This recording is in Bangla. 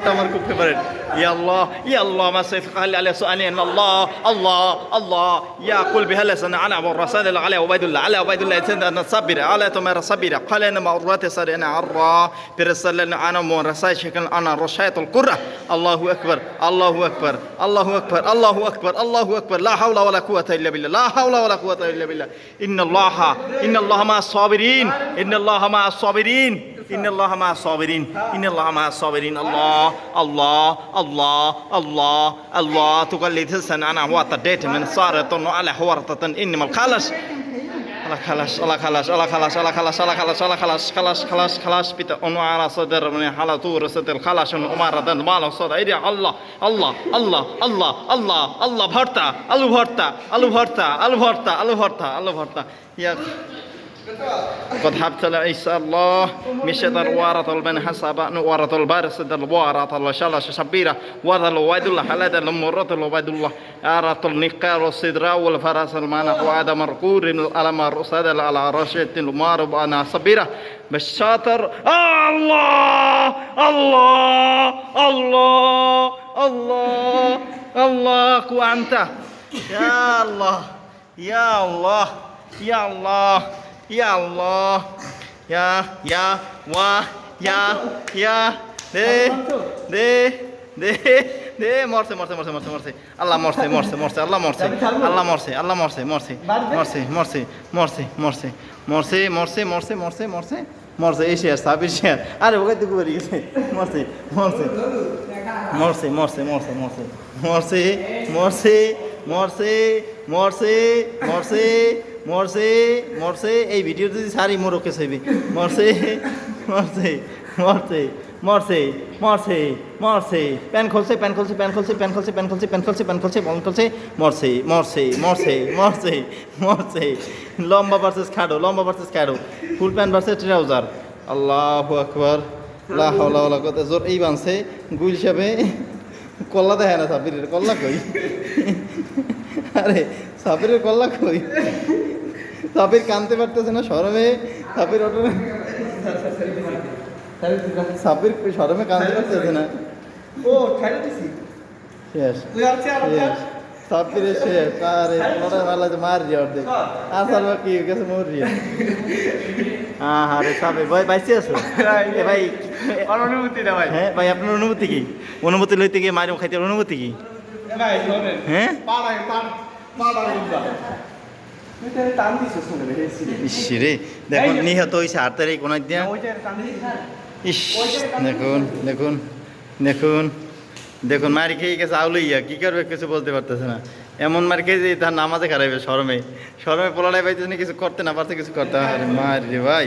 দোয়াটা আমার খুব ফেভারিট। ইয়া আল্লাহ মা সাইফাল আলা সুআলিন আল্লাহ আল্লাহ আল্লাহ ইয়া কুল বিহালাসান আলা আবু রাসাল আলা উবাইদুল্লাহ সাদনা সাবিরা আলা তুমারা সাবিরা قالنا مرات سرنا عرا برسلنا انا مرسا شكل انا رشايت القرى الله اكبر الله اكبر الله اكبر الله اكبر الله اكبر لا حول ولا قوه الا بالله لا حول ولا قوه الا بالله ان الله مع الصابرين ان الله مع الصابرين إن الله مع الصابرين إن الله مع الصابرين الله الله الله الله الله تقلد السن أنا هو تديت من صارت على حورة إنما الخلاص الله خلاص الله خلاص الله خلاص الله خلاص الله خلاص الله خلاص خلاص خلاص خلاص بيت أنو على صدر من حلا طور صدر خلاص أنو أمر دن مال صدر إيدي الله الله الله الله الله الله بهرتا الله بهرتا الله بهرتا الله بهرتا الله بهرتا الله بهرتا يا قد حبت عيسى الله مشت الوارة البن حسب نوارة البارس الوارة الله شلا شبيرة وذا الواد الله حلاد المرة الواد الله أرات النقار والصدرا والفرس المانع وعد مرقور الألم الرصاد على رشد المارب أنا صبيرة بالشاطر الله الله الله الله الله وأنت يا الله يا الله يا الله يا الله يا দে মরছে মরছে মরছে মরছে মরছে আল্লাহ মরছে মরছে মরছে আল্লাহ মরছে আল্লাহ মরছে আল্লাহ মরছে মরছে মরছে মরছে মরছে মরছে মরছে মরছে মরছে মরছে মরছে মরছে এই শেয়ার সাবির শেয়ার আরে ওকে দুঃখ করে গেছে মরছে মরছে মরছে মরছে মরছে মরছে মরছে মরছে মরছে মরছে মরছে মরছে মরছে এই ভিডিও যদি সারি মোরকে চাইবে মরছে মরছে মরছে মরছে মরছে মরছে প্যান খুলছে প্যান খুলছে প্যান খুলছে প্যান খুলছে প্যান খুলছে প্যান খুলছে প্যান খুলছে প্যান খুলছে মরছে মরছে মরছে মরছে মরছে লম্বা ভার্সেস খাড়ো লম্বা ভার্সেস খাড়ো ফুল প্যান্ট ভার্সেস ট্রাউজার আল্লাহু আকবার লা হাওলা ওয়ালা কুওয়াতা জোর এই বানছে গুল হিসাবে কল্লা দেখে না সাবিরের কল্লা কই আরে সাবিরের কল্লা কই সাবির কানতে পারতেছে না শরমে সাবির অটো সাবির শরমে কানতে পারতেছে না ও খাইতে দিছি শেষ শেষ সাবিরের শেষ আরে মোটা মালা মার রি অর্ধেক আসল কি গেছে মোর রি আরে সাবির ভাই বাইসে আছো এ ভাই অনুভূতি না ভাই হ্যাঁ ভাই আপনার অনুভূতি কি অনুভূতি লইতে গিয়ে মারিও খাইতে অনুভূতি কি ভাই শুনেন হ্যাঁ পাড়ায় ইসরে দেখুন নিহত হয়েছে 8 তারিখ কোন দিয়া ইস দেখুন দেখুন দেখুন দেখুন মার খেয়ে গেছে আউলইয়া কি করবে কিছু বলতে পারতেছে না এমন মার খেয়ে যে তার নামাজে খারাইবে শরমে শরমে পোলাটাই পাইতেছে না কিছু করতে না পারছে কিছু করতে হবে মার রে ভাই